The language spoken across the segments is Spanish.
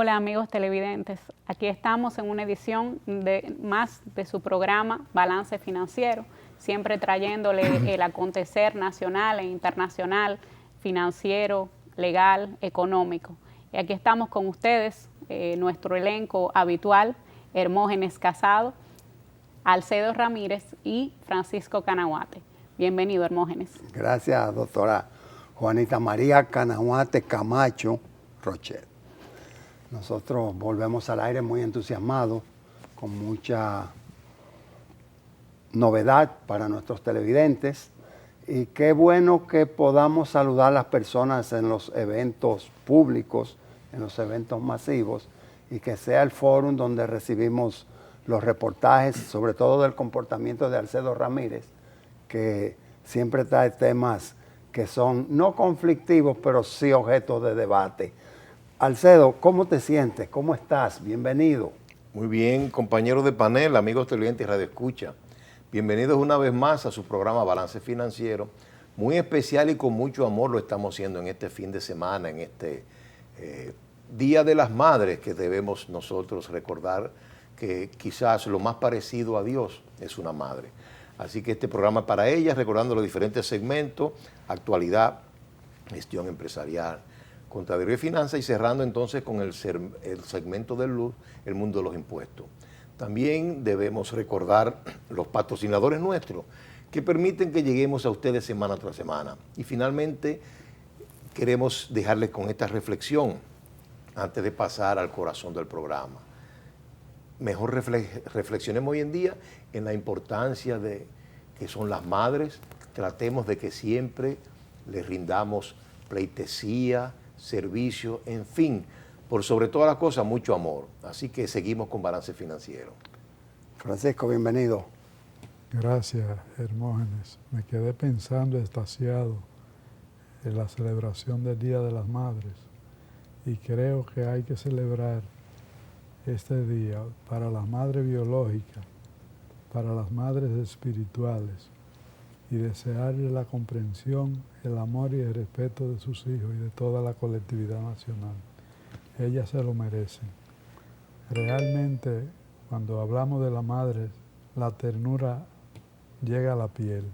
Hola amigos televidentes, aquí estamos en una edición más de su programa Balance Financiero, siempre trayéndole el acontecer nacional e internacional, financiero, legal, económico. Y aquí estamos con ustedes, nuestro elenco habitual, Hermógenes Casado, Alcedo Ramírez y Francisco Canahuate. Bienvenido, Hermógenes. Gracias, doctora Juanita María Canahuate Camacho Rochet. Nosotros volvemos al aire muy entusiasmados, con mucha novedad para nuestros televidentes. Y qué bueno que podamos saludar a las personas en los eventos públicos, en los eventos masivos, y que sea el foro donde recibimos los reportajes, sobre todo del comportamiento de Alcedo Ramírez, que siempre trae temas que son no conflictivos, pero sí objetos de debate. Alcedo, ¿cómo te sientes? ¿Cómo estás? Bienvenido. Muy bien, compañeros de panel, amigos televidentes y Radio Escucha. Bienvenidos una vez más a su programa Balance Financiero. Muy especial y con mucho amor lo estamos haciendo en este fin de semana, en este Día de las Madres, que debemos nosotros recordar que quizás lo más parecido a Dios es una madre. Así que este programa es para ellas, recordando los diferentes segmentos, actualidad, gestión empresarial, Contaduría y Finanzas, y cerrando entonces con el segmento de luz, el mundo de los impuestos. También debemos recordar los patrocinadores nuestros que permiten que lleguemos a ustedes semana tras semana. Y finalmente queremos dejarles con esta reflexión antes de pasar al corazón del programa. Mejor reflexionemos hoy en día en la importancia de que son las madres. Tratemos de que siempre les rindamos pleitesía, servicio, en fin, por sobre todas las cosas, mucho amor. Así que seguimos con Balance Financiero. Francisco, bienvenido. Gracias, Hermógenes. Me quedé pensando, extasiado, en la celebración del Día de las Madres, y creo que hay que celebrar este día para las madres biológicas, para las madres espirituales, y desearle la comprensión, el amor y el respeto de sus hijos y de toda la colectividad nacional. Ellas se lo merecen. Realmente, cuando hablamos de la madre, la ternura llega a la piel.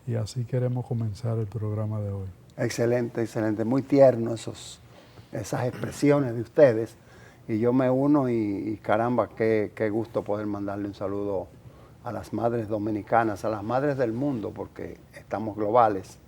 Y así queremos comenzar el programa de hoy. Excelente, excelente. Muy tierno esas expresiones de ustedes. Y yo me uno y caramba, qué gusto poder mandarle un saludo a las madres dominicanas, a las madres del mundo, porque estamos globales.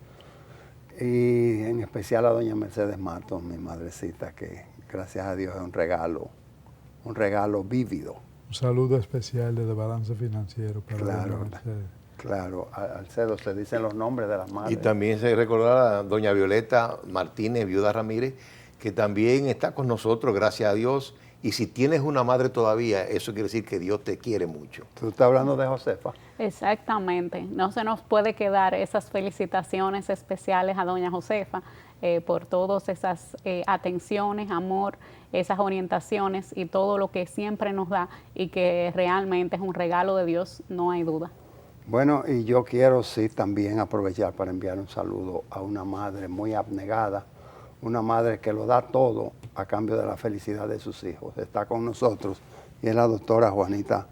Y en especial a doña Mercedes Matos, mi madrecita, que gracias a Dios es un regalo vívido. Un saludo especial desde Balance Financiero para doña Mercedes. Claro, Alcedo, se dicen los nombres de las madres. Y también se recordará a doña Violeta Martínez, viuda Ramírez, que también está con nosotros, gracias a Dios. Y si tienes una madre todavía, eso quiere decir que Dios te quiere mucho. ¿Tú estás hablando de Josefa? Exactamente. No se nos puede quedar esas felicitaciones especiales a doña Josefa por todas esas atenciones, amor, esas orientaciones y todo lo que siempre nos da y que realmente es un regalo de Dios, no hay duda. Bueno, y yo quiero sí también aprovechar para enviar un saludo a una madre muy abnegada, una madre que lo da todo a cambio de la felicidad de sus hijos. Está con nosotros y es la doctora Juanita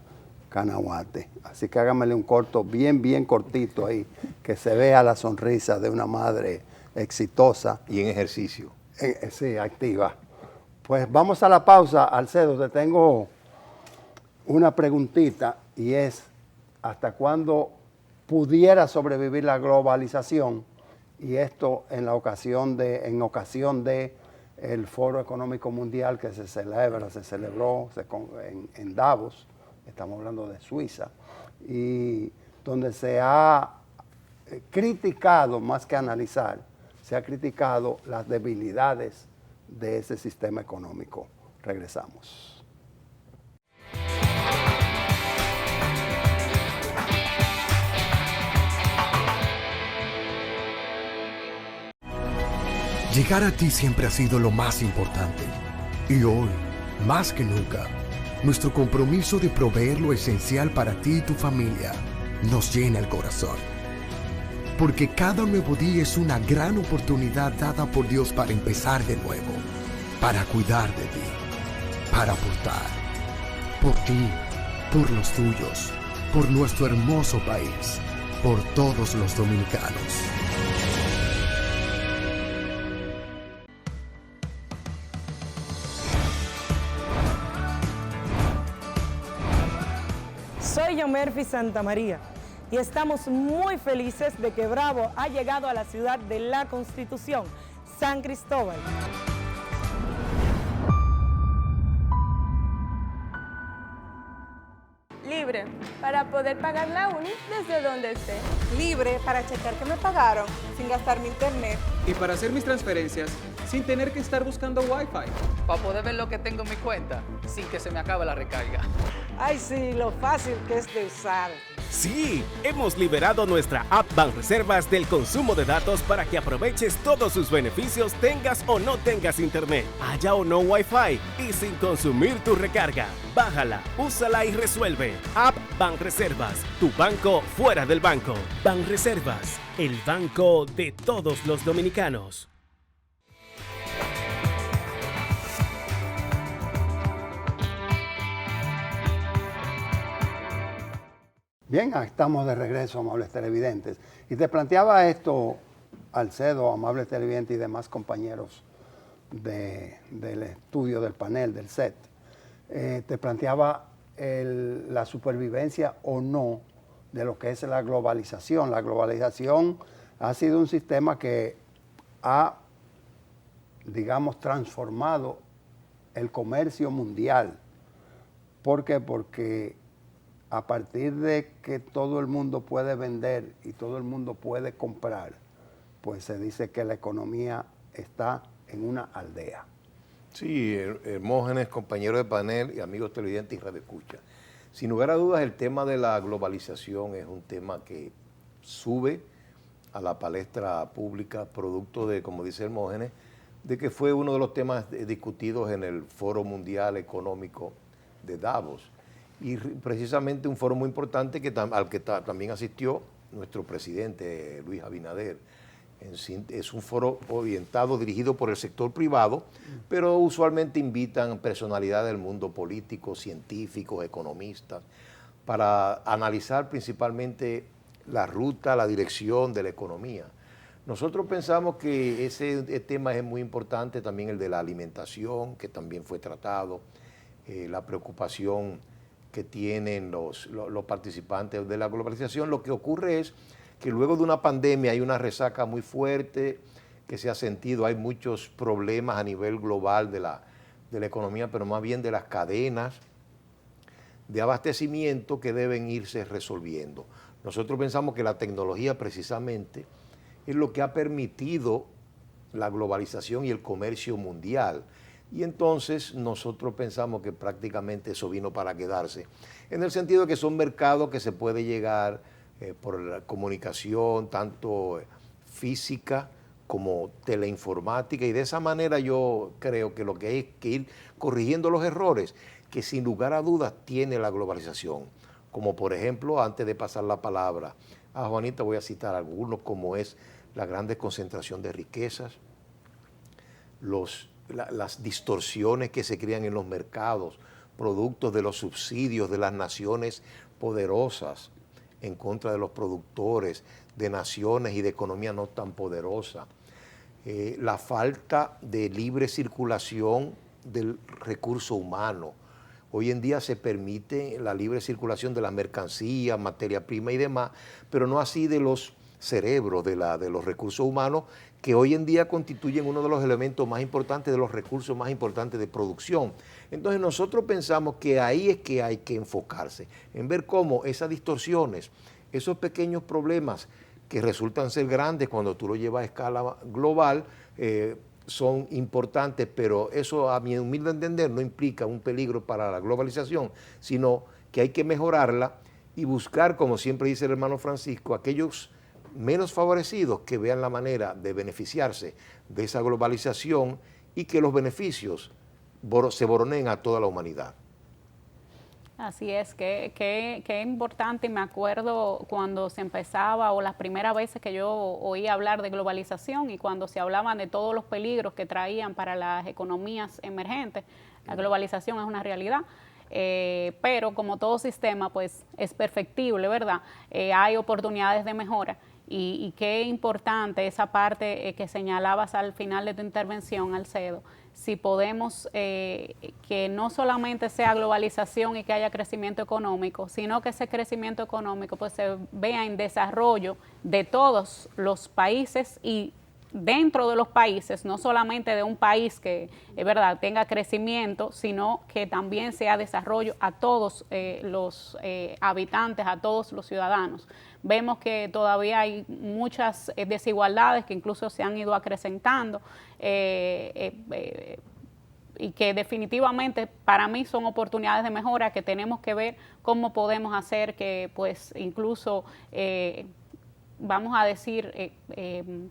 Canahuate. Así que háganmele un corto, bien cortito ahí, que se vea la sonrisa de una madre exitosa. Y en ejercicio. Sí, activa. Pues vamos a la pausa. Alcedo, te tengo una preguntita y es, ¿hasta cuándo pudiera sobrevivir la globalización? Y esto en ocasión de el Foro Económico Mundial que se celebró en Davos, estamos hablando de Suiza, y donde se ha criticado, más que analizar, se ha criticado las debilidades de ese sistema económico. Regresamos. Llegar a ti siempre ha sido lo más importante. Y hoy, más que nunca, nuestro compromiso de proveer lo esencial para ti y tu familia nos llena el corazón. Porque cada nuevo día es una gran oportunidad dada por Dios para empezar de nuevo, para cuidar de ti, para aportar. Por ti, por los tuyos, por nuestro hermoso país, por todos los dominicanos. Soy Yomerfi Santamaría y estamos muy felices de que Bravo ha llegado a la ciudad de la Constitución, San Cristóbal. Libre para poder pagar la uni desde donde esté. Libre para checar que me pagaron sin gastar mi internet. Y para hacer mis transferencias sin tener que estar buscando Wi-Fi. Para poder ver lo que tengo en mi cuenta sin que se me acabe la recarga. Ay, sí, lo fácil que es de usar. Sí, hemos liberado nuestra app Banreservas del consumo de datos para que aproveches todos sus beneficios tengas o no tengas internet, haya o no Wi-Fi y sin consumir tu recarga. Bájala, úsala y resuelve. App Banreservas, tu banco fuera del banco. Banreservas, el banco de todos los dominicanos. Bien, estamos de regreso, amables televidentes. Y te planteaba esto, Alcedo, amables televidentes y demás compañeros del estudio, del panel, del set. Te planteaba la supervivencia o no de lo que es la globalización. La globalización ha sido un sistema que ha, digamos, transformado el comercio mundial. ¿Por qué? Porque a partir de que todo el mundo puede vender y todo el mundo puede comprar, pues se dice que la economía está en una aldea. Sí, Hermógenes, compañero de panel y amigos televidentes y radioescucha. Sin lugar a dudas, el tema de la globalización es un tema que sube a la palestra pública, producto de, como dice Hermógenes, de que fue uno de los temas discutidos en el Foro Mundial Económico de Davos. Y precisamente un foro muy importante al que también asistió nuestro presidente Luis Abinader. Es un foro orientado, dirigido por el sector privado, pero usualmente invitan personalidades del mundo político, científicos, economistas, para analizar principalmente la ruta, la dirección de la economía. Nosotros pensamos que ese tema es muy importante, también el de la alimentación, que también fue tratado, la preocupación que tienen los participantes de la globalización. Lo que ocurre es que luego de una pandemia hay una resaca muy fuerte que se ha sentido, hay muchos problemas a nivel global de la economía, pero más bien de las cadenas de abastecimiento que deben irse resolviendo. Nosotros pensamos que la tecnología precisamente es lo que ha permitido la globalización y el comercio mundial. Y entonces nosotros pensamos que prácticamente eso vino para quedarse, en el sentido de que son mercados que se puede llegar por la comunicación, tanto física como teleinformática, y de esa manera yo creo que lo que hay es que ir corrigiendo los errores que sin lugar a dudas tiene la globalización, como por ejemplo, antes de pasar la palabra a Juanita, voy a citar algunos, como es la grande concentración de riquezas, las distorsiones que se crean en los mercados, productos de los subsidios de las naciones poderosas en contra de los productores, de naciones y de economía no tan poderosas, la falta de libre circulación del recurso humano. Hoy en día se permite la libre circulación de la mercancía, materia prima y demás, pero no así de los cerebros, de los recursos humanos, que hoy en día constituyen uno de los elementos más importantes, de los recursos más importantes de producción. Entonces nosotros pensamos que ahí es que hay que enfocarse, en ver cómo esas distorsiones, esos pequeños problemas que resultan ser grandes cuando tú lo llevas a escala global, son importantes, pero eso a mi humilde entender no implica un peligro para la globalización, sino que hay que mejorarla y buscar, como siempre dice el hermano Francisco, aquellos menos favorecidos que vean la manera de beneficiarse de esa globalización y que los beneficios se boroneen a toda la humanidad. Así es, que importante, y me acuerdo cuando se empezaba o las primeras veces que yo oí hablar de globalización y cuando se hablaban de todos los peligros que traían para las economías emergentes. La globalización es una realidad, pero como todo sistema pues es perfectible, ¿verdad? Hay oportunidades de mejora. Y qué importante esa parte que señalabas al final de tu intervención, Alcedo, si podemos que no solamente sea globalización y que haya crecimiento económico, sino que ese crecimiento económico pues se vea en desarrollo de todos los países y dentro de los países, no solamente de un país que es verdad tenga crecimiento, sino que también sea desarrollo a todos los habitantes, a todos los ciudadanos. Vemos que todavía hay muchas desigualdades que incluso se han ido acrecentando y que definitivamente para mí son oportunidades de mejora que tenemos que ver cómo podemos hacer que pues incluso vamos a decir,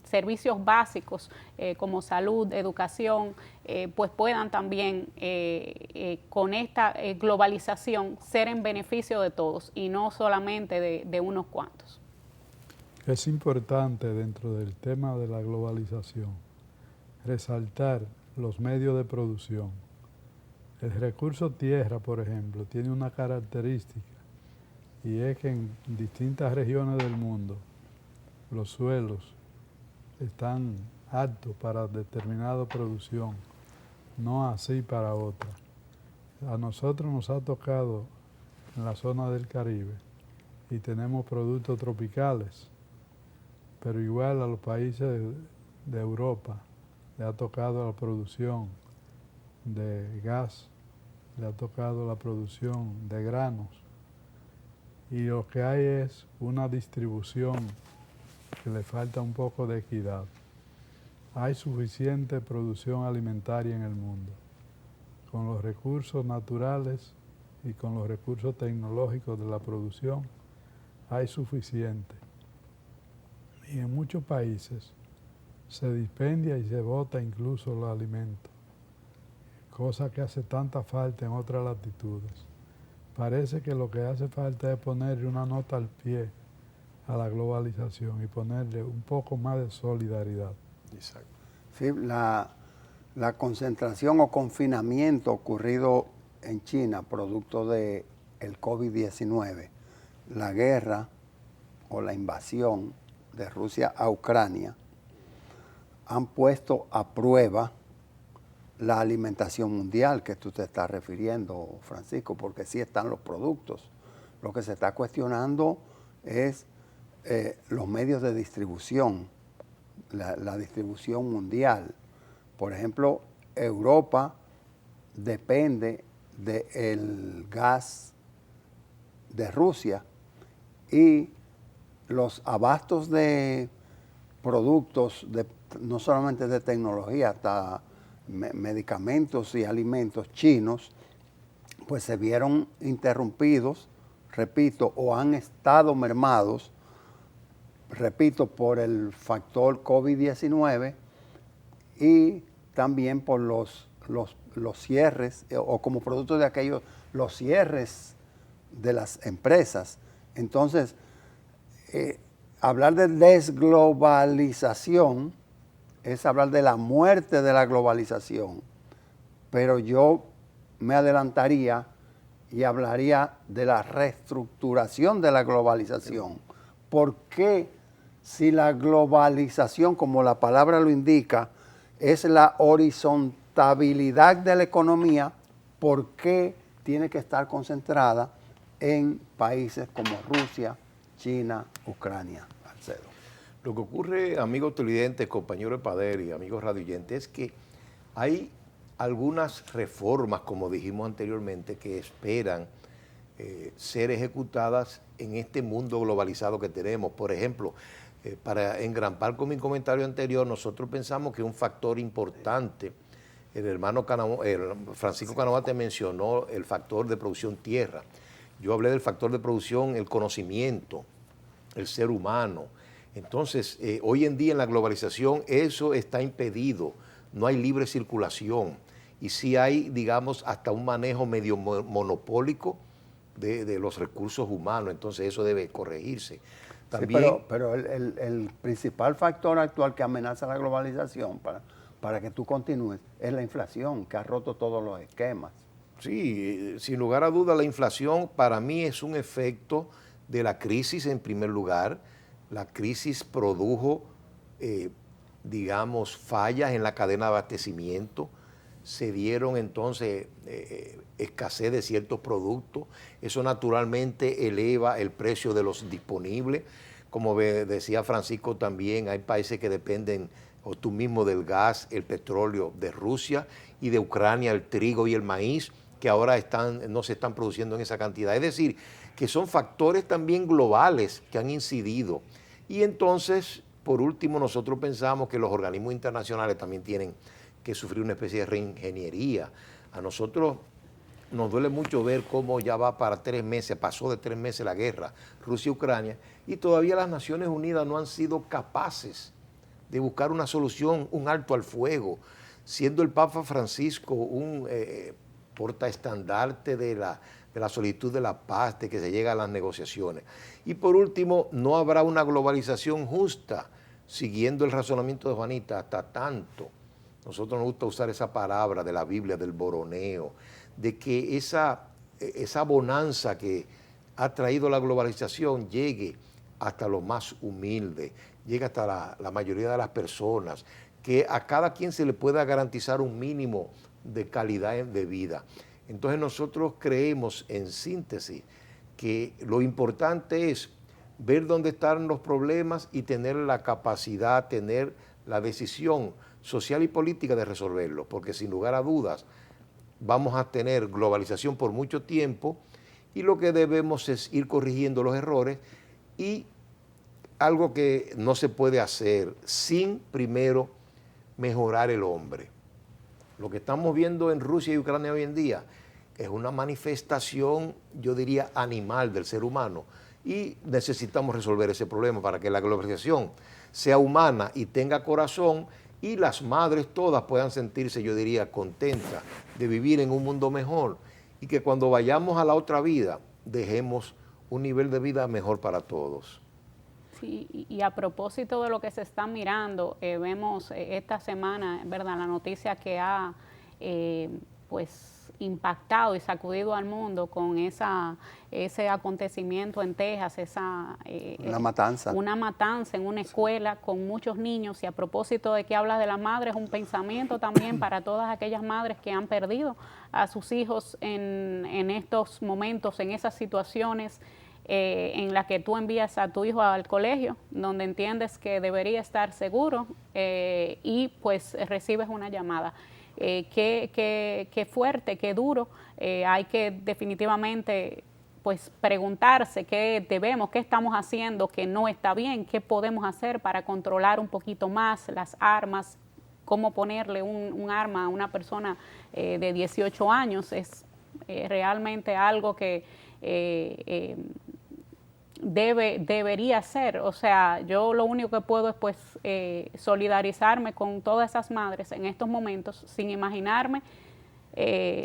servicios básicos como salud, educación, pues puedan también con esta globalización ser en beneficio de todos y no solamente de unos cuantos. Es importante dentro del tema de la globalización resaltar los medios de producción. El recurso tierra, por ejemplo, tiene una característica y es que en distintas regiones del mundo los suelos están aptos para determinada producción, no así para otra. A nosotros nos ha tocado en la zona del Caribe y tenemos productos tropicales, pero igual a los países de Europa le ha tocado la producción de gas, le ha tocado la producción de granos y lo que hay es una distribución que le falta un poco de equidad. Hay suficiente producción alimentaria en el mundo. Con los recursos naturales y con los recursos tecnológicos de la producción, hay suficiente. Y en muchos países se dispendia y se bota incluso los alimentos, cosa que hace tanta falta en otras latitudes. Parece que lo que hace falta es ponerle una nota al pie a la globalización y ponerle un poco más de solidaridad. Exacto. Sí, la concentración o confinamiento ocurrido en China, producto del COVID-19, la guerra o la invasión de Rusia a Ucrania, han puesto a prueba la alimentación mundial que tú te estás refiriendo, Francisco, porque sí están los productos. Lo que se está cuestionando es los medios de distribución, la distribución mundial. Por ejemplo, Europa depende del gas de Rusia y los abastos de productos, no solamente de tecnología, hasta medicamentos y alimentos chinos, pues se vieron interrumpidos, repito, o han estado mermados, repito, por el factor COVID-19 y también por los cierres, o como producto de aquellos, los cierres de las empresas. Entonces, hablar de desglobalización es hablar de la muerte de la globalización, pero yo me adelantaría y hablaría de la reestructuración de la globalización. ¿Por qué si la globalización, como la palabra lo indica, es la horizontabilidad de la economía, por qué tiene que estar concentrada en países como Rusia, China, Ucrania? Alcedo. Lo que ocurre, amigos televidentes, compañeros de Pader y amigos radioyentes, es que hay algunas reformas, como dijimos anteriormente, que esperan ser ejecutadas en este mundo globalizado que tenemos. Por ejemplo, para engrampar con mi comentario anterior, nosotros pensamos que un factor importante, el hermano Francisco Canavate mencionó el factor de producción tierra. Yo hablé del factor de producción, el conocimiento, el ser humano. Entonces, hoy en día en la globalización eso está impedido, no hay libre circulación y sí hay, digamos, hasta un manejo medio monopólico de los recursos humanos, entonces eso debe corregirse. También, sí, pero el principal factor actual que amenaza la globalización para que tú continúes es la inflación, que ha roto todos los esquemas. Sí, sin lugar a duda la inflación para mí es un efecto de la crisis en primer lugar. La crisis produjo, digamos, fallas en la cadena de abastecimiento, se dieron entonces escasez de ciertos productos, eso naturalmente eleva el precio de los disponibles. Como decía Francisco también, hay países que dependen, o tú mismo, del gas, el petróleo de Rusia, y de Ucrania el trigo y el maíz, que ahora no se están produciendo en esa cantidad. Es decir, que son factores también globales que han incidido. Y entonces, por último, nosotros pensamos que los organismos internacionales también tienen que sufrir una especie de reingeniería. A nosotros nos duele mucho ver cómo ya va para 3 meses, pasó de 3 meses la guerra Rusia-Ucrania, y todavía las Naciones Unidas no han sido capaces de buscar una solución, un alto al fuego, siendo el Papa Francisco un portaestandarte de la solicitud de la paz, de que se llegue a las negociaciones. Y por último, no habrá una globalización justa, siguiendo el razonamiento de Juanita, hasta tanto. Nosotros nos gusta usar esa palabra de la Biblia, del boroneo, de que esa bonanza que ha traído la globalización llegue hasta lo más humilde, llegue hasta la mayoría de las personas, que a cada quien se le pueda garantizar un mínimo de calidad de vida. Entonces nosotros creemos, en síntesis, que lo importante es ver dónde están los problemas y tener la capacidad, tener la decisión social y política de resolverlos, porque sin lugar a dudas vamos a tener globalización por mucho tiempo y lo que debemos es ir corrigiendo los errores, y algo que no se puede hacer sin primero mejorar el hombre. Lo que estamos viendo en Rusia y Ucrania hoy en día es una manifestación, yo diría, animal del ser humano, y necesitamos resolver ese problema para que la globalización sea humana y tenga corazón, y las madres todas puedan sentirse, yo diría, contentas de vivir en un mundo mejor, y que cuando vayamos a la otra vida dejemos un nivel de vida mejor para todos. Sí, y a propósito de lo que se está mirando, vemos esta semana, ¿verdad?, la noticia que ha pues impactado y sacudido al mundo con ese acontecimiento en Texas, una matanza en una escuela con muchos niños. Y a propósito de que habla de la madre, es un pensamiento también para todas aquellas madres que han perdido a sus hijos en estos momentos, en esas situaciones en las que tú envías a tu hijo al colegio, donde entiendes que debería estar seguro, y pues recibes una llamada. Qué fuerte, qué duro. Hay que definitivamente pues preguntarse qué estamos haciendo que no está bien, qué podemos hacer para controlar un poquito más las armas, cómo ponerle un arma a una persona de 18 años. Es realmente algo que debería ser. O sea, yo lo único que puedo es pues solidarizarme con todas esas madres en estos momentos, sin imaginarme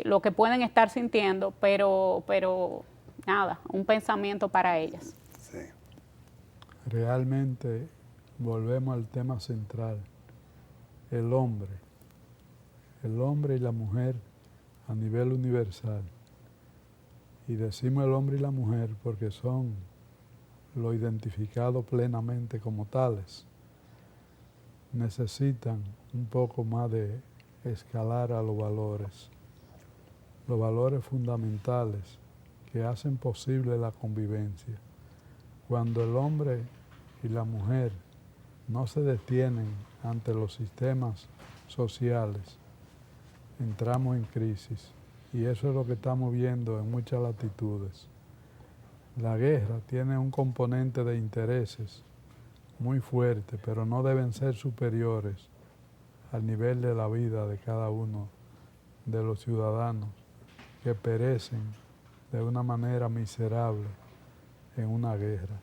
lo que pueden estar sintiendo, pero nada, un pensamiento para ellas. Sí. Realmente volvemos al tema central, el hombre y la mujer a nivel universal. Y decimos el hombre y la mujer porque son lo identificado plenamente como tales. Necesitan un poco más de escalar a los valores fundamentales que hacen posible la convivencia. Cuando el hombre y la mujer no se detienen ante los sistemas sociales, entramos en crisis, y eso es lo que estamos viendo en muchas latitudes. La guerra tiene un componente de intereses muy fuerte, pero no deben ser superiores al nivel de la vida de cada uno de los ciudadanos que perecen de una manera miserable en una guerra.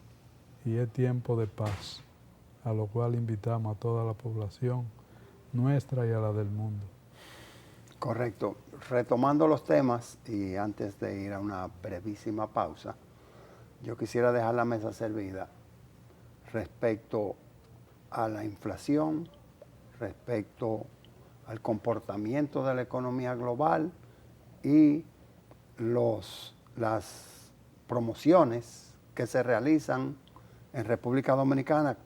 Y es tiempo de paz, a lo cual invitamos a toda la población nuestra y a la del mundo. Correcto. Retomando los temas y antes de ir a una brevísima pausa, yo quisiera dejar la mesa servida respecto a la inflación, respecto al comportamiento de la economía global y las promociones que se realizan en República Dominicana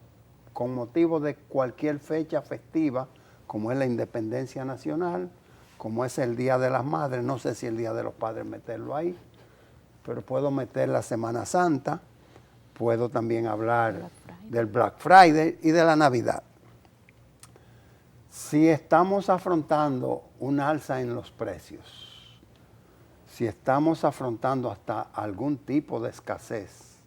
con motivo de cualquier fecha festiva, como es la Independencia Nacional, como es el Día de las Madres. No sé si el Día de los Padres meterlo ahí, pero puedo meter la Semana Santa, puedo también hablar del Black Friday y de la Navidad. Si estamos afrontando un alza en los precios, si estamos afrontando hasta algún tipo de escasez,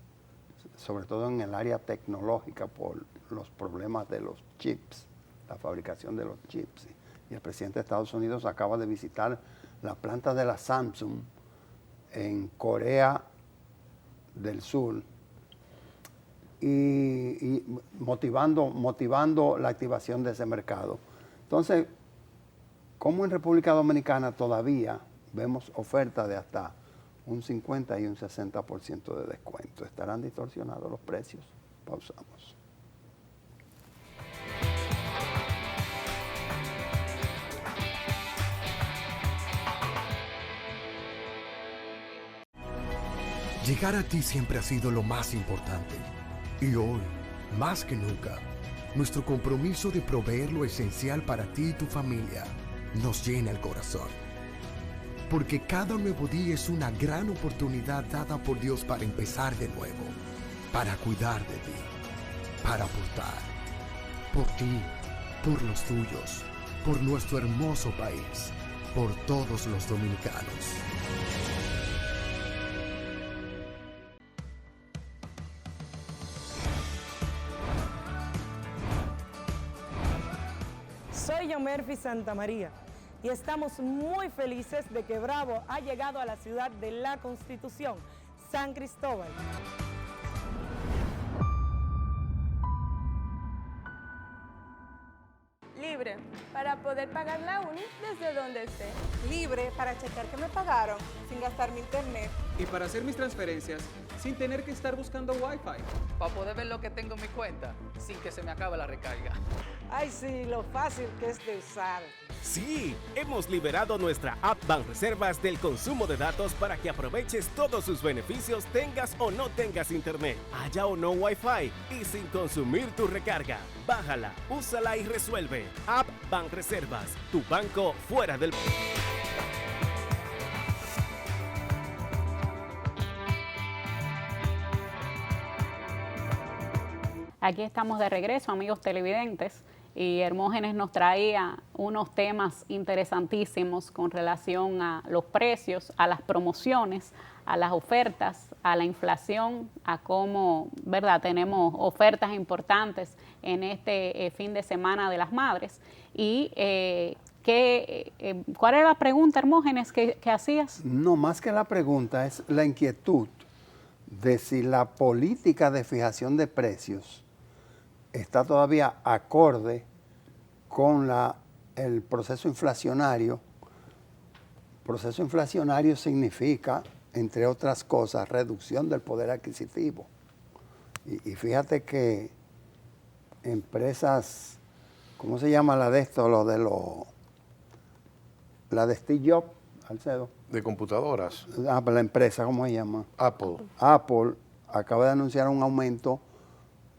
sobre todo en el área tecnológica por los problemas de los chips, la fabricación de los chips, y el presidente de Estados Unidos acaba de visitar la planta de la Samsung en Corea del Sur y motivando la activación de ese mercado. Entonces, ¿cómo en República Dominicana todavía vemos ofertas de hasta un 50 y un 60% de descuento? ¿Estarán distorsionados los precios? Pausamos. Llegar a ti siempre ha sido lo más importante. Y hoy, más que nunca, nuestro compromiso de proveer lo esencial para ti y tu familia nos llena el corazón. Porque cada nuevo día es una gran oportunidad dada por Dios para empezar de nuevo, para cuidar de ti, para aportar, por ti, por los tuyos, por nuestro hermoso país, por todos los dominicanos. Soy Yomerfi Santamaría y estamos muy felices de que Bravo ha llegado a la ciudad de la Constitución, San Cristóbal. Libre, para poder pagar la uni desde donde esté. Libre para checar que me pagaron sin gastar mi internet. Y para hacer mis transferencias sin tener que estar buscando Wi-Fi. Para poder ver lo que tengo en mi cuenta sin que se me acabe la recarga. Ay, sí, lo fácil que es de usar. Sí, hemos liberado nuestra app Banreservas del consumo de datos para que aproveches todos sus beneficios tengas o no tengas internet, haya o no Wi-Fi y sin consumir tu recarga. Bájala, úsala y resuelve. App Banreservas, tu banco fuera del... Aquí estamos de regreso, amigos televidentes, y Hermógenes nos traía unos temas interesantísimos con relación a los precios, a las promociones, a las ofertas, a la inflación, a cómo, ¿verdad?, tenemos ofertas importantes en este fin de semana de las madres. Y ¿cuál era la pregunta, Hermógenes, que hacías? No, más que la pregunta es la inquietud de si la política de fijación de precios está todavía acorde con el proceso inflacionario. Proceso inflacionario significa, entre otras cosas, reducción del poder adquisitivo. Y fíjate que empresas, ¿cómo se llama la de esto? La de Steve Jobs, Alcedo. De computadoras. La empresa, ¿cómo se llama? Apple. Apple acaba de anunciar un aumento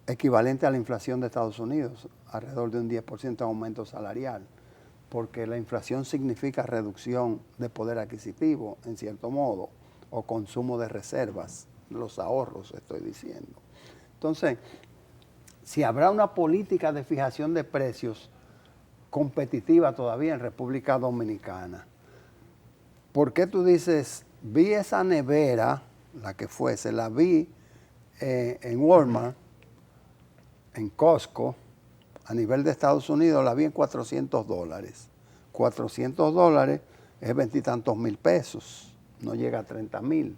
equivalente a la inflación de Estados Unidos, alrededor de un 10% de aumento salarial, porque la inflación significa reducción de poder adquisitivo, en cierto modo, o consumo de reservas, los ahorros, estoy diciendo. Entonces, si habrá una política de fijación de precios competitiva todavía en República Dominicana, ¿por qué tú dices, vi esa nevera, la que fuese, la vi en Walmart, en Costco, a nivel de Estados Unidos, la vi en $400. $400 es 20 y tantos mil pesos, no llega a 30 mil.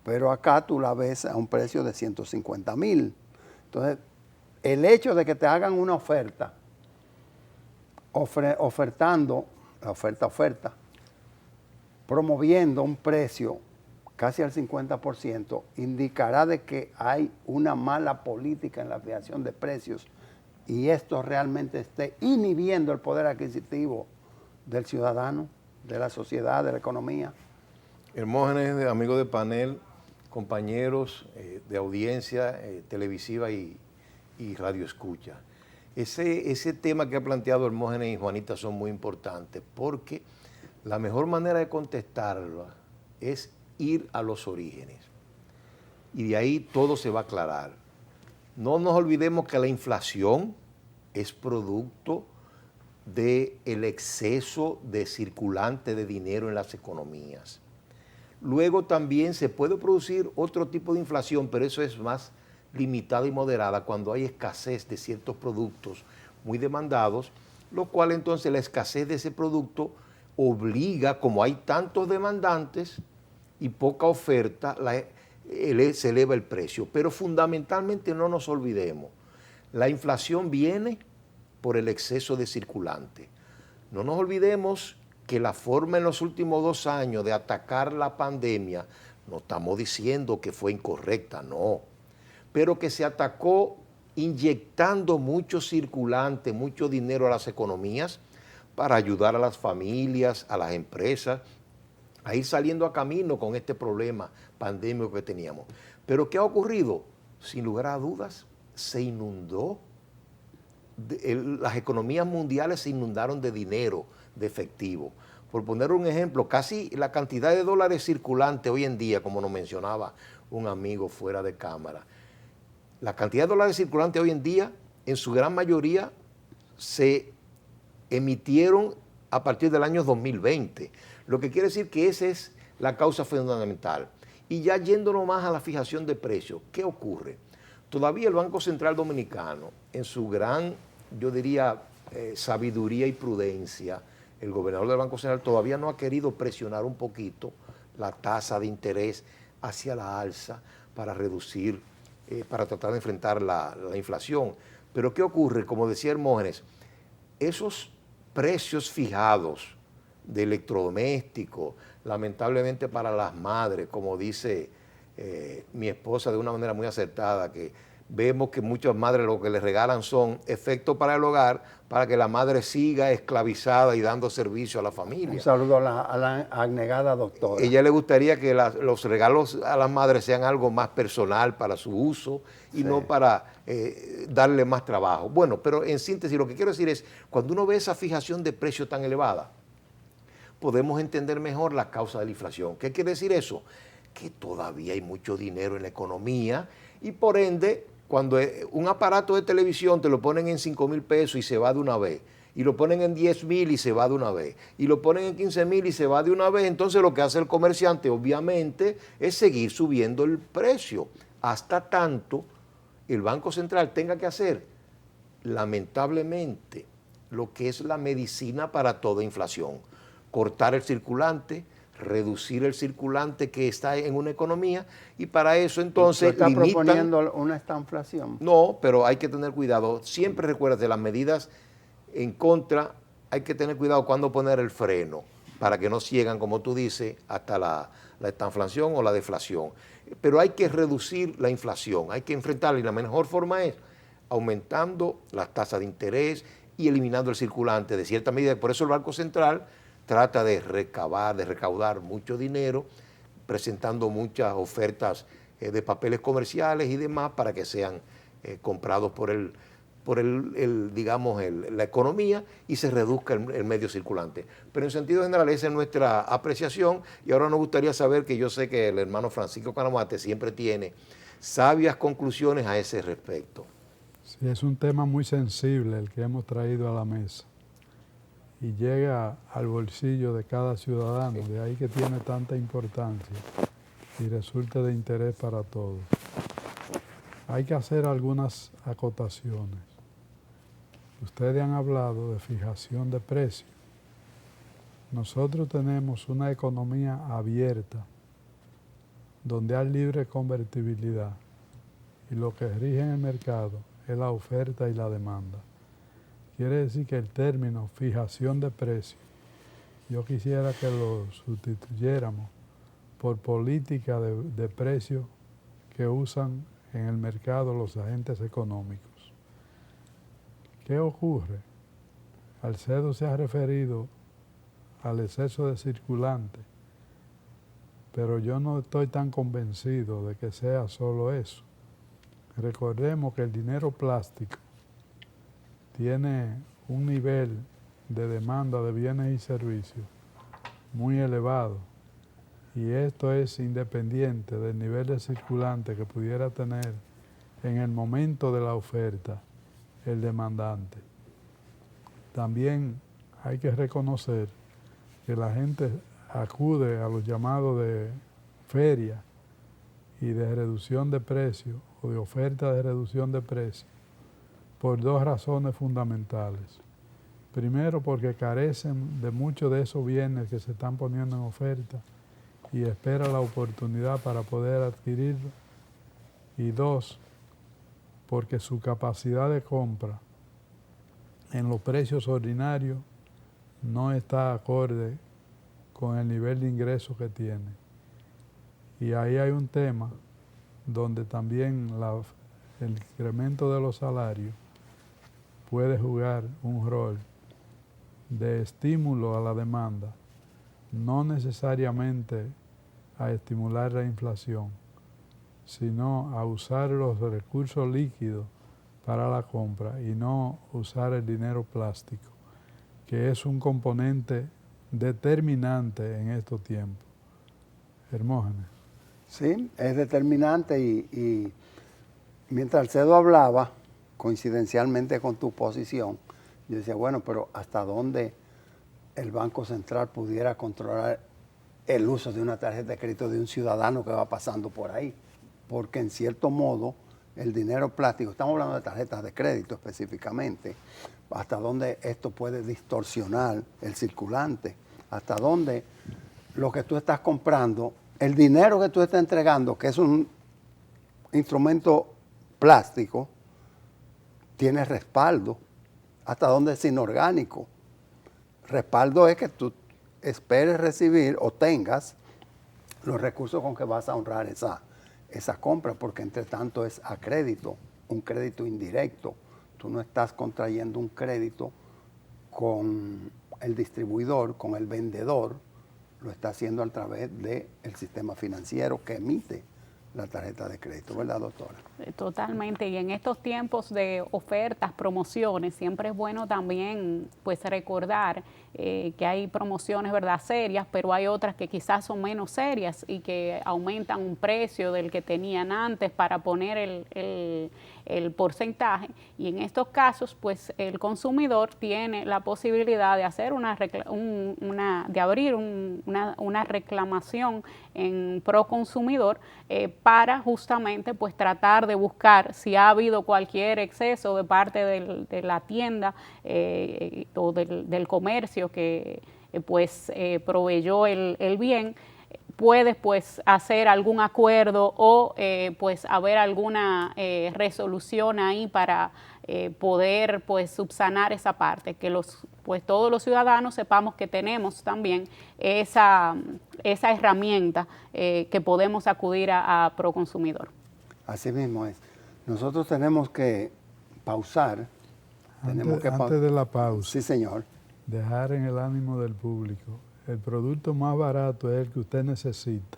Pero acá tú la ves a un precio de 150 mil. Entonces, el hecho de que te hagan una oferta, ofertando, la oferta, promoviendo un precio casi al 50%, indicará de que hay una mala política en la fijación de precios y esto realmente esté inhibiendo el poder adquisitivo del ciudadano, de la sociedad, de la economía. Hermógenes, amigos de panel, compañeros de audiencia televisiva y radio escucha. Ese tema que ha planteado Hermógenes y Juanita son muy importantes porque la mejor manera de contestarlo es ir a los orígenes y de ahí todo se va a aclarar. No nos olvidemos que la inflación es producto del exceso de circulante de dinero en las economías. Luego también se puede producir otro tipo de inflación, pero eso es más limitada y moderada cuando hay escasez de ciertos productos muy demandados, lo cual entonces la escasez de ese producto obliga, como hay tantos demandantes y poca oferta, se eleva el precio. Pero fundamentalmente no nos olvidemos, la inflación viene por el exceso de circulante. No nos olvidemos que la forma en los últimos 2 años de atacar la pandemia, no estamos diciendo que fue incorrecta, no, pero que se atacó inyectando mucho circulante, mucho dinero a las economías para ayudar a las familias, a las empresas, a ir saliendo a camino con este problema pandémico que teníamos. Pero ¿qué ha ocurrido? Sin lugar a dudas, se inundó, las economías mundiales se inundaron de dinero, de efectivo. Por poner un ejemplo, casi la cantidad de dólares circulantes hoy en día, como nos mencionaba un amigo fuera de cámara, la cantidad de dólares circulantes hoy en día, en su gran mayoría, se emitieron a partir del año 2020. Lo que quiere decir que esa es la causa fundamental. Y ya yéndonos más a la fijación de precios, ¿qué ocurre? Todavía el Banco Central Dominicano, en su gran, yo diría, sabiduría y prudencia, el gobernador del Banco Central todavía no ha querido presionar un poquito la tasa de interés hacia la alza para reducir, para tratar de enfrentar la inflación. Pero ¿qué ocurre? Como decía Hermógenes, esos precios fijados de electrodomésticos, lamentablemente para las madres, como dice mi esposa de una manera muy acertada, que vemos que muchas madres lo que les regalan son efectos para el hogar, para que la madre siga esclavizada y dando servicio a la familia. Un saludo a la abnegada doctora. Ella le gustaría que los regalos a las madres sean algo más personal para su uso y no para darle más trabajo. Bueno, pero en síntesis lo que quiero decir es, cuando uno ve esa fijación de precio tan elevada, podemos entender mejor la causa de la inflación. ¿Qué quiere decir eso? Que todavía hay mucho dinero en la economía y por ende, cuando un aparato de televisión te lo ponen en 5,000 pesos y se va de una vez, y lo ponen en 10,000 y se va de una vez, y lo ponen en 15,000 y se va de una vez, entonces lo que hace el comerciante obviamente es seguir subiendo el precio hasta tanto el Banco Central tenga que hacer, lamentablemente, lo que es la medicina para toda inflación, cortar el circulante, reducir el circulante que está en una economía y para eso entonces ¿Está proponiendo una estanflación? No, pero hay que tener cuidado. Siempre recuérdate, las medidas en contra, hay que tener cuidado cuando poner el freno para que no sigan, como tú dices, hasta la estanflación o la deflación. Pero hay que reducir la inflación, hay que enfrentarla y la mejor forma es aumentando las tasas de interés y eliminando el circulante de cierta medida. Por eso el Banco Central trata de recaudar mucho dinero, presentando muchas ofertas de papeles comerciales y demás para que sean comprados por la economía y se reduzca el medio circulante. Pero en sentido general esa es nuestra apreciación y ahora nos gustaría saber, que yo sé que el hermano Francisco Canamate siempre tiene sabias conclusiones a ese respecto. Sí, es un tema muy sensible el que hemos traído a la mesa y llega al bolsillo de cada ciudadano, de ahí que tiene tanta importancia y resulta de interés para todos. Hay que hacer algunas acotaciones. Ustedes han hablado de fijación de precios. Nosotros tenemos una economía abierta donde hay libre convertibilidad y lo que rige en el mercado es la oferta y la demanda. Quiere decir que el término fijación de precios yo quisiera que lo sustituyéramos por política de precios que usan en el mercado los agentes económicos. ¿Qué ocurre? Alcedo se ha referido al exceso de circulante, pero yo no estoy tan convencido de que sea solo eso. Recordemos que el dinero plástico tiene un nivel de demanda de bienes y servicios muy elevado, y esto es independiente del nivel de circulante que pudiera tener en el momento de la oferta el demandante. También hay que reconocer que la gente acude a los llamados de feria y de reducción de precios o de oferta de reducción de precios por dos razones fundamentales. Primero, porque carecen de muchos de esos bienes que se están poniendo en oferta y espera la oportunidad para poder adquirirlo. Y dos, porque su capacidad de compra en los precios ordinarios no está acorde con el nivel de ingreso que tiene. Y ahí hay un tema donde también el incremento de los salarios puede jugar un rol de estímulo a la demanda, no necesariamente a estimular la inflación, sino a usar los recursos líquidos para la compra y no usar el dinero plástico, que es un componente determinante en estos tiempos. Hermógenes. Sí, es determinante y mientras Alcedo hablaba, coincidencialmente con tu posición, yo decía, bueno, pero ¿hasta dónde el Banco Central pudiera controlar el uso de una tarjeta de crédito de un ciudadano que va pasando por ahí? Porque en cierto modo el dinero plástico, estamos hablando de tarjetas de crédito específicamente, hasta dónde esto puede distorsionar el circulante, hasta dónde lo que tú estás comprando, el dinero que tú estás entregando, que es un instrumento plástico, tiene respaldo, hasta dónde es inorgánico. Respaldo es que tú esperes recibir o tengas los recursos con que vas a honrar esa compra, porque entre tanto es a crédito, un crédito indirecto. Tú no estás contrayendo un crédito con el distribuidor, con el vendedor, lo está haciendo a través del sistema financiero que emite la tarjeta de crédito, ¿verdad, doctora? Totalmente, y en estos tiempos de ofertas, promociones, siempre es bueno también pues recordar que hay promociones, ¿verdad?, serias, pero hay otras que quizás son menos serias y que aumentan un precio del que tenían antes para poner el porcentaje, y en estos casos pues el consumidor tiene la posibilidad de hacer abrir una reclamación en Proconsumidor para justamente pues tratar de buscar si ha habido cualquier exceso de parte de la tienda o del comercio que pues proveyó el bien. Puedes pues hacer algún acuerdo o pues haber alguna resolución ahí para poder pues subsanar esa parte, que pues todos los ciudadanos sepamos que tenemos también esa herramienta que podemos acudir a Proconsumidor. Así mismo es. Nosotros tenemos que pausar. Antes de la pausa. Sí, señor. Dejar en el ánimo del público. El producto más barato es el que usted necesita.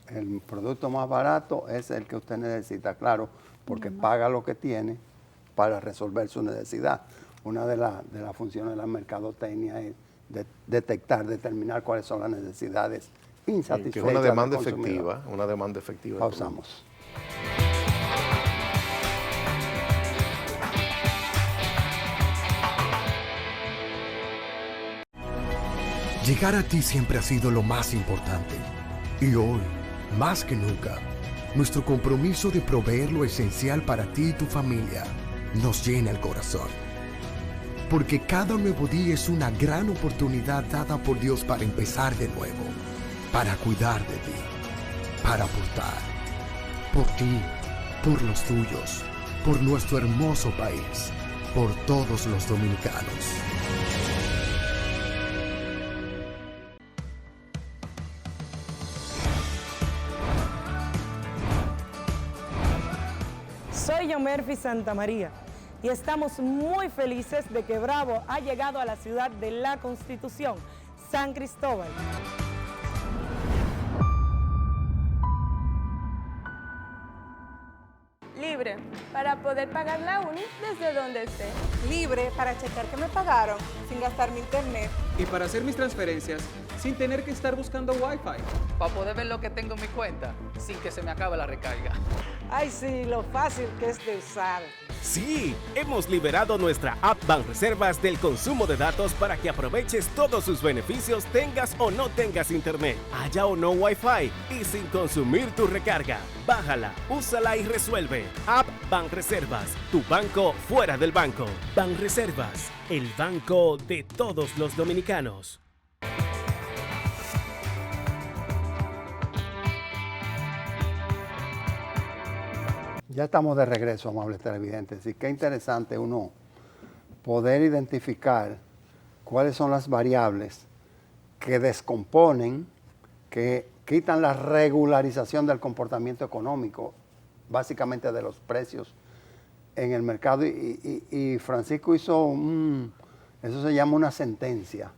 El producto más barato es el que usted necesita, claro, porque paga lo que tiene para resolver su necesidad. Una de las funciones de la mercadotecnia es determinar cuáles son las necesidades insatisfechas. Que es una demanda efectiva, Pausamos. Llegar a ti siempre ha sido lo más importante. Y hoy, más que nunca, nuestro compromiso de proveer lo esencial para ti y tu familia nos llena el corazón. Porque cada nuevo día es una gran oportunidad dada por Dios para empezar de nuevo, para cuidar de ti, para aportar, por ti, por los tuyos, por nuestro hermoso país, por todos los dominicanos. Soy Yomerfi Santamaría y estamos muy felices de que Bravo ha llegado a la ciudad de la Constitución, San Cristóbal. Libre, para poder pagar la uni desde donde esté. Libre para checar que me pagaron sin gastar mi internet. Y para hacer mis transferencias sin tener que estar buscando Wi-Fi. Para poder ver lo que tengo en mi cuenta sin que se me acabe la recarga. Ay, sí, lo fácil que es de usar. Sí, hemos liberado nuestra app Banreservas del consumo de datos para que aproveches todos sus beneficios tengas o no tengas internet, haya o no Wi-Fi y sin consumir tu recarga. Bájala, úsala y resuelve. App Banreservas, tu banco fuera del banco. Banreservas, el banco de todos los dominicanos. Ya estamos de regreso, amables televidentes, y qué interesante uno poder identificar cuáles son las variables que descomponen, que quitan la regularización del comportamiento económico, básicamente de los precios en el mercado. Y Francisco hizo eso se llama una sentencia,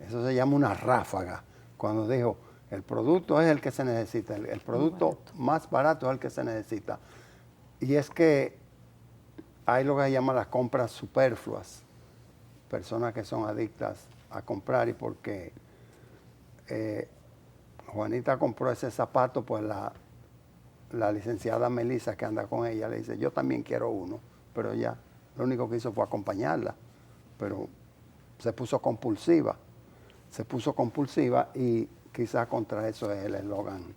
eso se llama una ráfaga, cuando dijo, el producto es el que se necesita, el producto más barato es el que se necesita. Y es que hay lo que se llama las compras superfluas, personas que son adictas a comprar, y porque Juanita compró ese zapato, pues la licenciada Melissa, que anda con ella, le dice, yo también quiero uno, pero ella lo único que hizo fue acompañarla, pero se puso compulsiva y quizás contra eso es el eslogan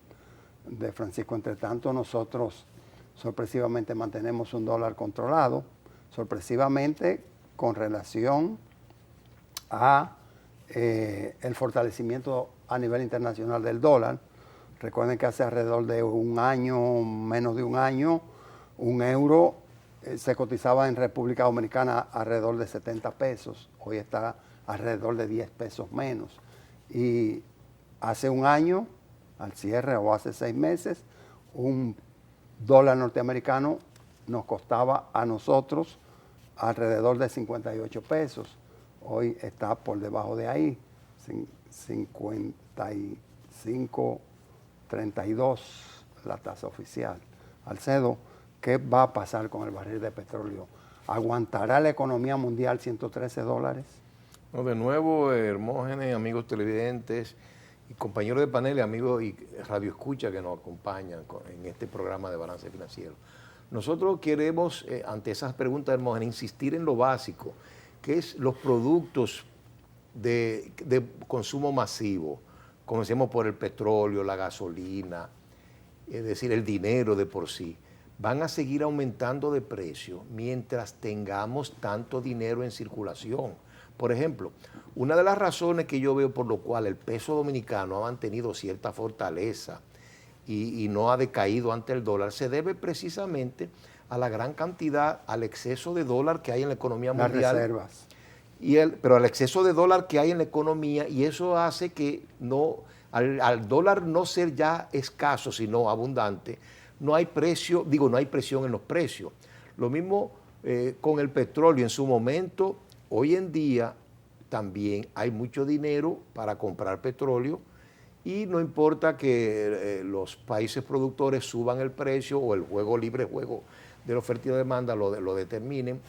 de Francisco. Entre tanto, nosotros sorpresivamente mantenemos un dólar controlado, sorpresivamente con relación a el fortalecimiento a nivel internacional del dólar. Recuerden que hace alrededor de un año, menos de un año, un euro se cotizaba en República Dominicana alrededor de 70 pesos, hoy está alrededor de 10 pesos menos. Y hace un año, al cierre, o hace 6 meses, un dólar norteamericano nos costaba a nosotros alrededor de 58 pesos. Hoy está por debajo de ahí, 55.32 la tasa oficial. Alcedo, ¿qué va a pasar con el barril de petróleo? ¿Aguantará la economía mundial 113 dólares? No, de nuevo, Hermógenes, amigos televidentes y compañeros de panel, amigos y radio escucha que nos acompañan en este programa de Balance Financiero. Nosotros queremos, ante esas preguntas, Hermógenes, insistir en lo básico, que es los productos de consumo masivo. Comencemos por el petróleo, la gasolina, es decir, el dinero de por sí. Van a seguir aumentando de precio mientras tengamos tanto dinero en circulación. Por ejemplo, una de las razones que yo veo por lo cual el peso dominicano ha mantenido cierta fortaleza y no ha decaído ante el dólar, se debe precisamente a la gran cantidad, al exceso de dólar que hay en la economía mundial. Las reservas. Pero al exceso de dólar que hay en la economía, y eso hace que al dólar no ser ya escaso, sino abundante, no hay precio, no hay presión en los precios. Lo mismo con el petróleo en su momento. Hoy en día también hay mucho dinero para comprar petróleo y no importa que los países productores suban el precio o el libre juego de la oferta y la demanda lo determinen.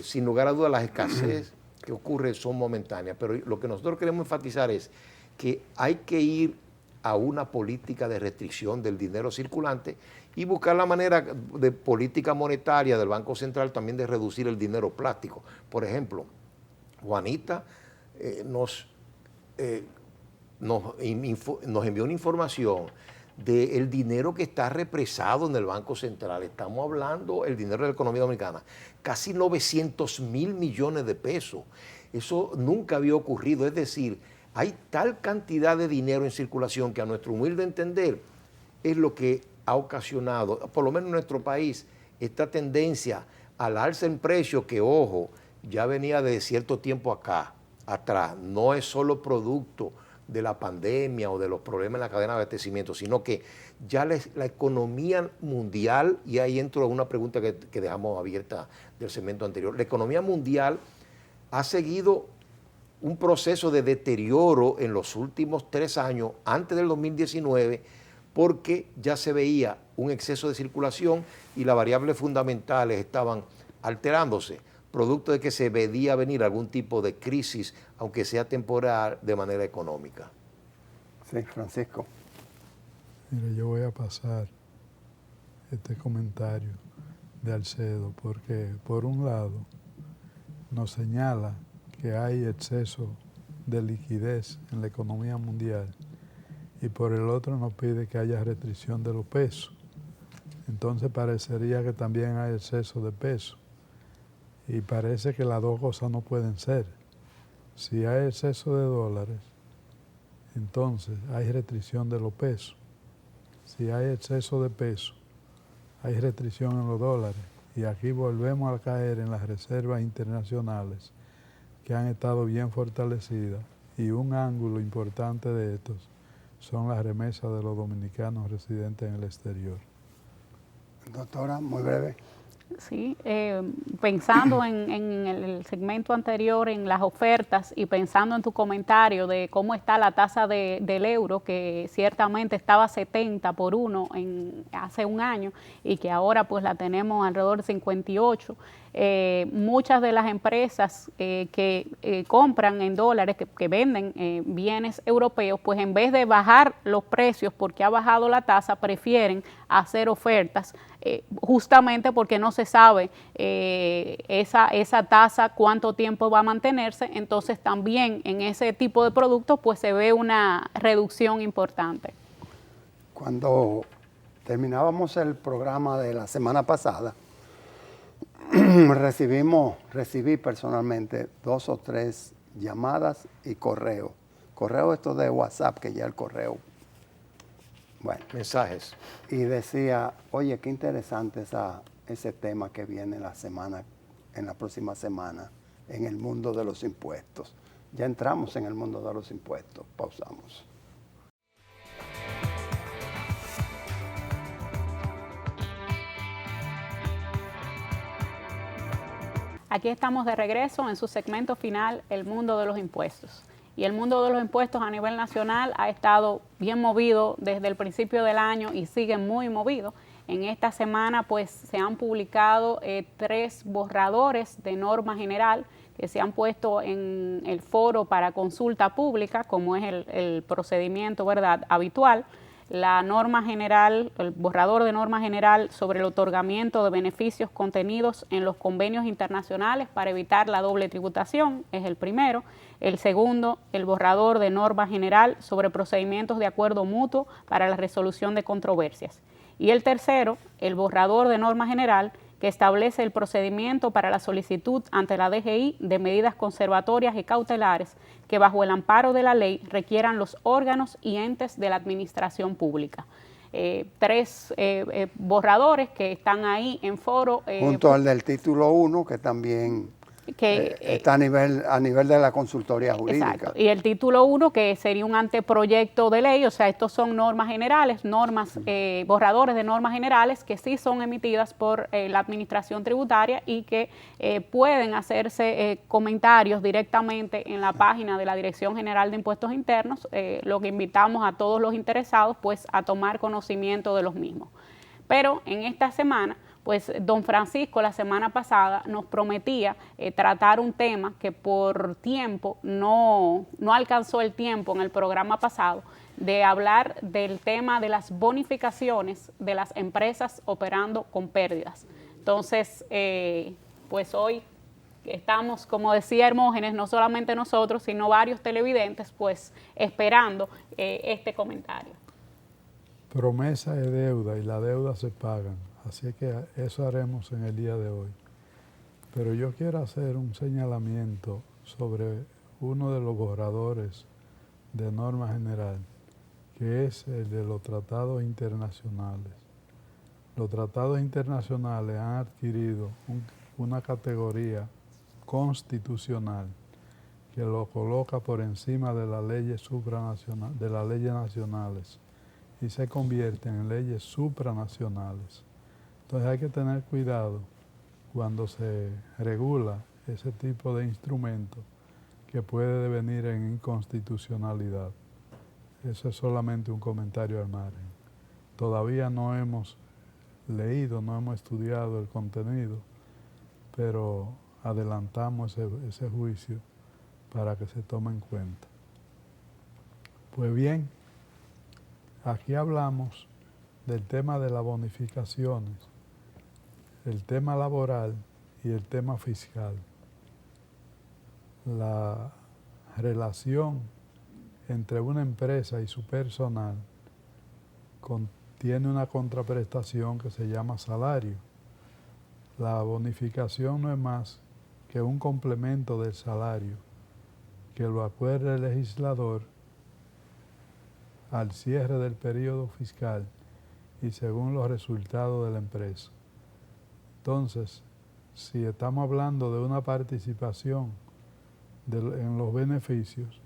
Sin lugar a dudas, las escasez que ocurren son momentáneas, pero lo que nosotros queremos enfatizar es que hay que ir a una política de restricción del dinero circulante y buscar la manera de política monetaria del Banco Central también de reducir el dinero plástico. Por ejemplo, Juanita nos envió una información del dinero que está represado en el Banco Central. Estamos hablando del dinero de la economía dominicana, casi 900.000 millones de pesos. Eso nunca había ocurrido, es decir, hay tal cantidad de dinero en circulación que a nuestro humilde entender es lo que ha ocasionado, por lo menos en nuestro país, esta tendencia al alza en precio que, ojo, ya venía de cierto tiempo atrás. No es solo producto de la pandemia o de los problemas en la cadena de abastecimiento, sino que ya la economía mundial, y ahí entro a una pregunta que dejamos abierta del segmento anterior, la economía mundial ha seguido un proceso de deterioro en los últimos 3 años, antes del 2019, porque ya se veía un exceso de circulación y las variables fundamentales estaban alterándose, producto de que se veía venir algún tipo de crisis, aunque sea temporal, de manera económica. Sí, Francisco. Mira, yo voy a pasar este comentario de Alcedo porque, por un lado, nos señala que hay exceso de liquidez en la economía mundial y por el otro nos pide que haya restricción de los pesos. Entonces parecería que también hay exceso de peso y parece que las dos cosas no pueden ser. Si hay exceso de dólares, entonces hay restricción de los pesos. Si hay exceso de peso, hay restricción en los dólares. Y aquí volvemos a caer en las reservas internacionales que han estado bien fortalecidas, y un ángulo importante de estos son las remesas de los dominicanos residentes en el exterior. Doctora, muy breve. Sí, pensando en el segmento anterior, en las ofertas, y pensando en tu comentario de cómo está la tasa del euro, que ciertamente estaba 70 por 1 hace un año y que ahora pues la tenemos alrededor de 58. Muchas de las empresas que compran en dólares, que venden bienes europeos, pues en vez de bajar los precios porque ha bajado la tasa, prefieren hacer ofertas justamente porque no se sabe esa tasa cuánto tiempo va a mantenerse. Entonces también en ese tipo de productos pues se ve una reducción importante. Cuando terminábamos el programa de la semana pasada, recibí personalmente 2 o 3 llamadas y correo. Correo esto de WhatsApp, que ya el correo. Bueno. Mensajes. Y decía, oye, qué interesante ese tema que viene en la próxima semana, en el mundo de los impuestos. Ya entramos en el mundo de los impuestos. Pausamos. Aquí estamos de regreso en su segmento final, el mundo de los impuestos. Y el mundo de los impuestos a nivel nacional ha estado bien movido desde el principio del año y sigue muy movido. En esta semana pues se han publicado 3 borradores de norma general que se han puesto en el foro para consulta pública, como es el procedimiento, ¿verdad?, habitual. La norma general, el borrador de norma general sobre el otorgamiento de beneficios contenidos en los convenios internacionales para evitar la doble tributación, es el primero. El segundo, el borrador de norma general sobre procedimientos de acuerdo mutuo para la resolución de controversias. Y el tercero, el borrador de norma general que establece el procedimiento para la solicitud ante la DGI de medidas conservatorias y cautelares que bajo el amparo de la ley requieran los órganos y entes de la administración pública. 3 borradores que están ahí en foro. Junto al del título 1, que también está a nivel de la consultoría jurídica. Exacto. Y el título 1, que sería un anteproyecto de ley, o sea, estos son normas generales, borradores de normas generales que sí son emitidas por la administración tributaria y que pueden hacerse comentarios directamente en la página de la Dirección General de Impuestos Internos, lo que invitamos a todos los interesados pues a tomar conocimiento de los mismos. Pero en esta semana, pues don Francisco la semana pasada nos prometía tratar un tema que por tiempo no alcanzó el tiempo en el programa pasado, de hablar del tema de las bonificaciones de las empresas operando con pérdidas. Entonces, pues hoy estamos, como decía Hermógenes, no solamente nosotros, sino varios televidentes, pues esperando este comentario. Promesa es deuda y la deuda se pagan. Así que eso haremos en el día de hoy. Pero yo quiero hacer un señalamiento sobre uno de los borradores de norma general, que es el de los tratados internacionales. Los tratados internacionales han adquirido una categoría constitucional, que lo coloca por encima de las leyes de las leyes nacionales y se convierten en leyes supranacionales. Entonces hay que tener cuidado cuando se regula ese tipo de instrumento que puede devenir en inconstitucionalidad. Eso es solamente un comentario al margen. Todavía no hemos leído, no hemos estudiado el contenido, pero adelantamos ese juicio para que se tome en cuenta. Pues bien, aquí hablamos del tema de las bonificaciones, el tema laboral y el tema fiscal. La relación entre una empresa y su personal tiene una contraprestación que se llama salario. La bonificación no es más que un complemento del salario que lo acuerde el legislador al cierre del periodo fiscal y según los resultados de la empresa. Entonces, si estamos hablando de una participación en los beneficios,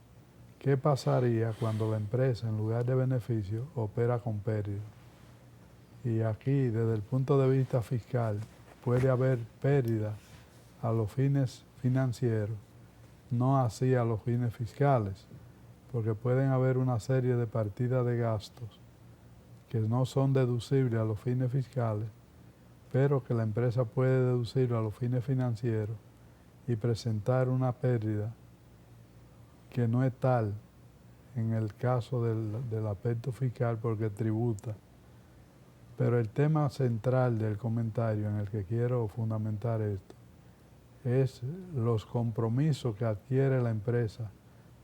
¿qué pasaría cuando la empresa, en lugar de beneficio, opera con pérdida? Y aquí, desde el punto de vista fiscal, puede haber pérdida a los fines financieros, no así a los fines fiscales, porque pueden haber una serie de partidas de gastos que no son deducibles a los fines fiscales, pero que la empresa puede deducirlo a los fines financieros y presentar una pérdida que no es tal en el caso del aspecto fiscal porque tributa. Pero el tema central del comentario en el que quiero fundamentar esto es los compromisos que adquiere la empresa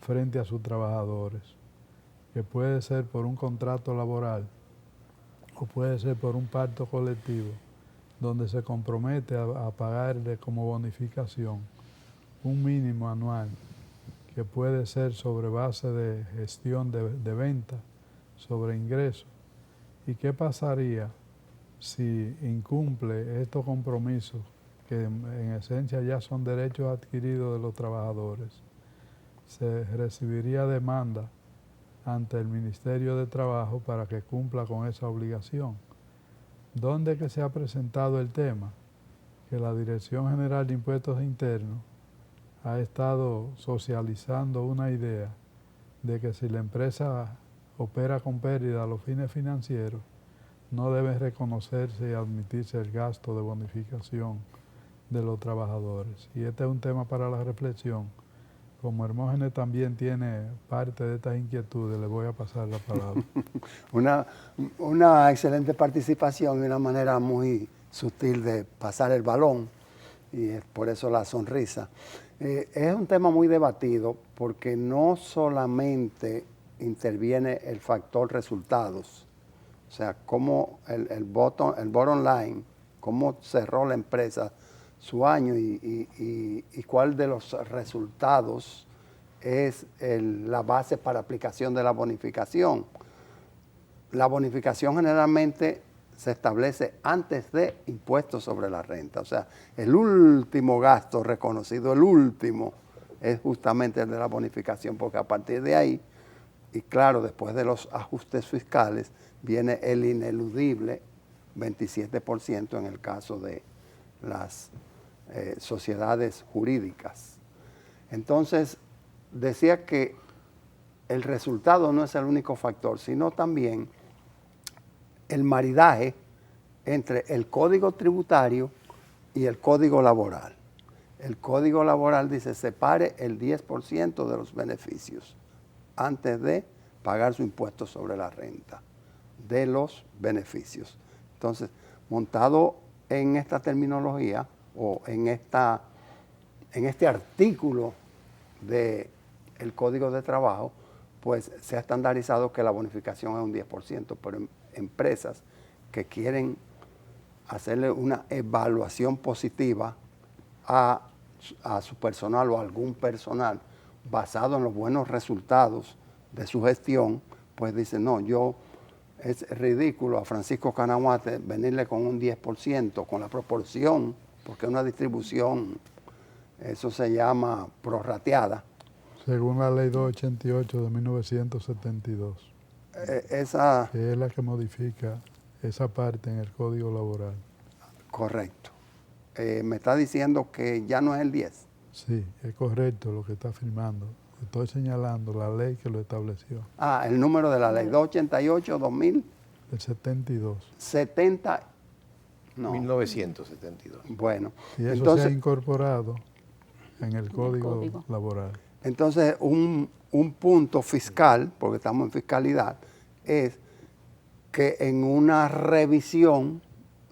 frente a sus trabajadores, que puede ser por un contrato laboral o puede ser por un pacto colectivo, donde se compromete a pagarle como bonificación un mínimo anual que puede ser sobre base de gestión de venta, sobre ingresos. ¿Y qué pasaría si incumple estos compromisos que en esencia ya son derechos adquiridos de los trabajadores? Se recibiría demanda ante el Ministerio de Trabajo para que cumpla con esa obligación. ¿Dónde que se ha presentado el tema? Que la Dirección General de Impuestos Internos ha estado socializando una idea de que si la empresa opera con pérdida a los fines financieros, no debe reconocerse y admitirse el gasto de bonificación de los trabajadores. Y este es un tema para la reflexión. Como Hermógenes también tiene parte de estas inquietudes, le voy a pasar la palabra. Una excelente participación y una manera muy sutil de pasar el balón, y es por eso la sonrisa. Es un tema muy debatido porque no solamente interviene el factor resultados, o sea, cómo el bottom line, cómo cerró la empresa su año y cuál de los resultados es la base para aplicación de la bonificación. La bonificación generalmente se establece antes de impuestos sobre la renta, o sea, el último gasto reconocido, el último, es justamente el de la bonificación, porque a partir de ahí, y claro, después de los ajustes fiscales, viene el ineludible 27% en el caso de las sociedades jurídicas. Entonces, decía que el resultado no es el único factor, sino también el maridaje entre el código tributario y el código laboral. El código laboral dice separe el 10% de los beneficios antes de pagar su impuesto sobre la renta de los beneficios. Entonces, montado en esta terminología o en este artículo del Código de Trabajo, pues se ha estandarizado que la bonificación es un 10%, pero empresas que quieren hacerle una evaluación positiva a su personal o a algún personal basado en los buenos resultados de su gestión, pues dicen, no, es ridículo a Francisco Canaguate venirle con un 10%, con la proporción, porque es una distribución, eso se llama prorrateada, Según la ley 288 de 1972. Esa... Que es la que modifica esa parte en el Código Laboral. Correcto. Me está diciendo que ya no es el 10. Sí, es correcto lo que está afirmando. Estoy señalando la ley que lo estableció. Ah, el número de la ley, 288-2000. El 72. 70. No. 1972. Bueno. Y eso entonces, se ha incorporado en el Código Laboral. Entonces, un punto fiscal, porque estamos en fiscalidad, es que en una revisión,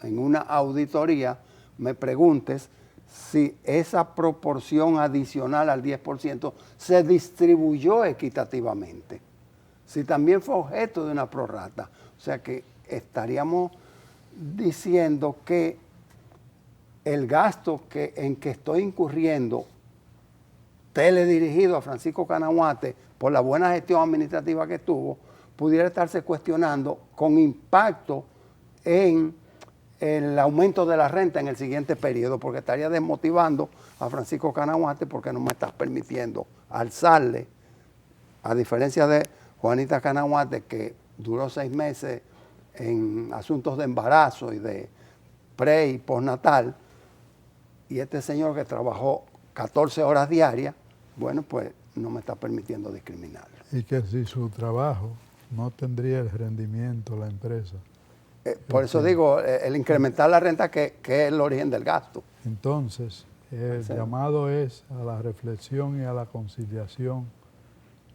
en una auditoría, me preguntes si esa proporción adicional al 10% se distribuyó equitativamente, si también fue objeto de una prorrata. O sea que estaríamos diciendo que el gasto en que estoy incurriendo teledirigido a Francisco Canaguate por la buena gestión administrativa que tuvo, pudiera estarse cuestionando con impacto en el aumento de la renta en el siguiente periodo, porque estaría desmotivando a Francisco Canaguate porque no me estás permitiendo alzarle, a diferencia de Juanita Canaguate, que duró 6 meses en asuntos de embarazo y de pre y postnatal, y este señor que trabajó 14 horas diarias, bueno, pues no me está permitiendo discriminarlo. Y que si su trabajo no tendría el rendimiento la empresa. Por eso digo, el incrementar la renta que es el origen del gasto. Entonces, el llamado es a la reflexión y a la conciliación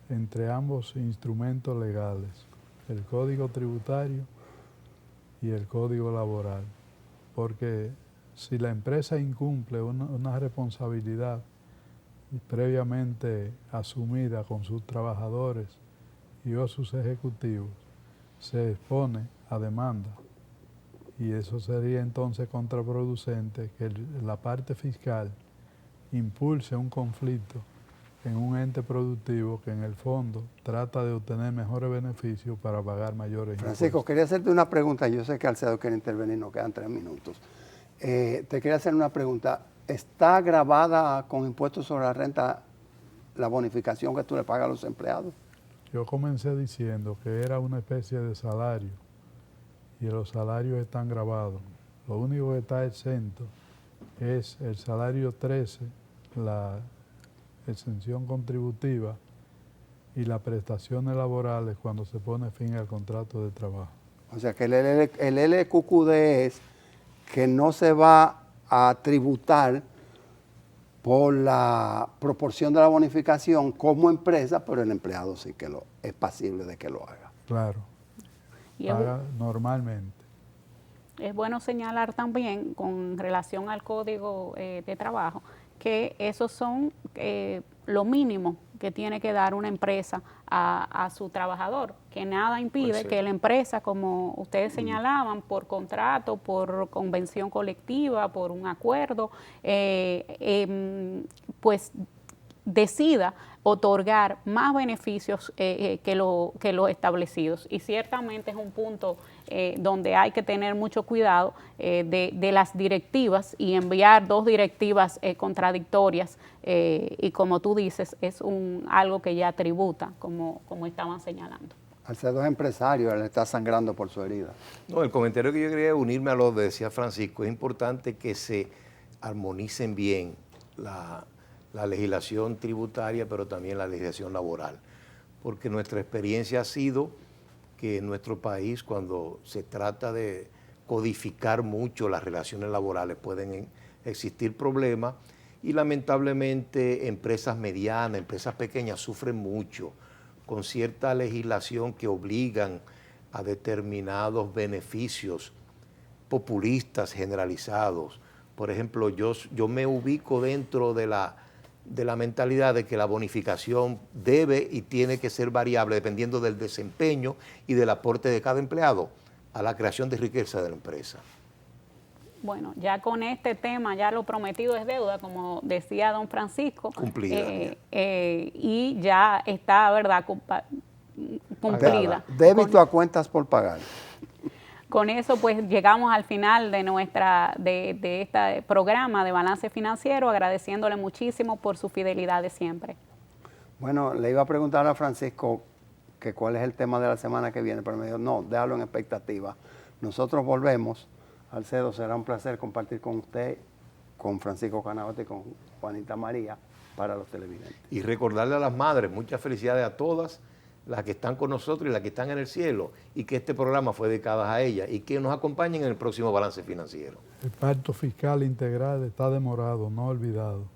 entre ambos instrumentos legales, el Código Tributario y el Código Laboral, porque si la empresa incumple una responsabilidad previamente asumida con sus trabajadores y o sus ejecutivos, se expone a demanda, y eso sería entonces contraproducente que la parte fiscal impulse un conflicto en un ente productivo que en el fondo trata de obtener mejores beneficios para pagar mayores impuestos. Francisco, quería hacerte una pregunta. Yo sé que Alcedo quiere intervenir, nos quedan 3 minutos. Te quería hacer una pregunta. ¿Está grabada con impuestos sobre la renta la bonificación que tú le pagas a los empleados? Yo comencé diciendo que era una especie de salario y los salarios están grabados. Lo único que está exento es el salario 13, la exención contributiva y las prestaciones laborales cuando se pone fin al contrato de trabajo. O sea que el LQQD es que no se va a tributar por la proporción de la bonificación como empresa, pero el empleado sí que es pasible de que lo haga. Claro, paga normalmente. Es bueno señalar también con relación al Código de Trabajo que esos son lo mínimo que tiene que dar una empresa a su trabajador, que nada impide que la empresa, como ustedes señalaban, por contrato, por convención colectiva, por un acuerdo, pues decida otorgar más beneficios que los establecidos. Y ciertamente es un punto donde hay que tener mucho cuidado de las directivas y enviar 2 directivas contradictorias y como tú dices, es algo que ya tributa, como estaban señalando. Alcedo es empresario, él está sangrando por su herida. No, el comentario que yo quería unirme a lo que decía Francisco, es importante que se armonicen bien la legislación tributaria, pero también la legislación laboral, porque nuestra experiencia ha sido que en nuestro país, cuando se trata de codificar mucho las relaciones laborales, pueden existir problemas y lamentablemente empresas medianas, empresas pequeñas sufren mucho con cierta legislación que obligan a determinados beneficios populistas generalizados. Por ejemplo, yo me ubico dentro de la mentalidad de que la bonificación debe y tiene que ser variable dependiendo del desempeño y del aporte de cada empleado a la creación de riqueza de la empresa. Bueno, ya con este tema, ya lo prometido es deuda, como decía don Francisco. Cumplida. Y ya está, ¿verdad?, cumplida. Débito a cuentas por pagar. Con eso pues llegamos al final de este programa de Balance Financiero, agradeciéndole muchísimo por su fidelidad de siempre. Bueno, le iba a preguntar a Francisco que cuál es el tema de la semana que viene, pero me dijo, no, déjalo en expectativa. Nosotros volvemos. Alcedo, será un placer compartir con usted, con Francisco Canavati y con Juanita María para los televidentes. Y recordarle a las madres, muchas felicidades a todas las que están con nosotros y las que están en el cielo, y que este programa fue dedicado a ellas y que nos acompañen en el próximo balance financiero. El pacto fiscal integral está demorado, no olvidado.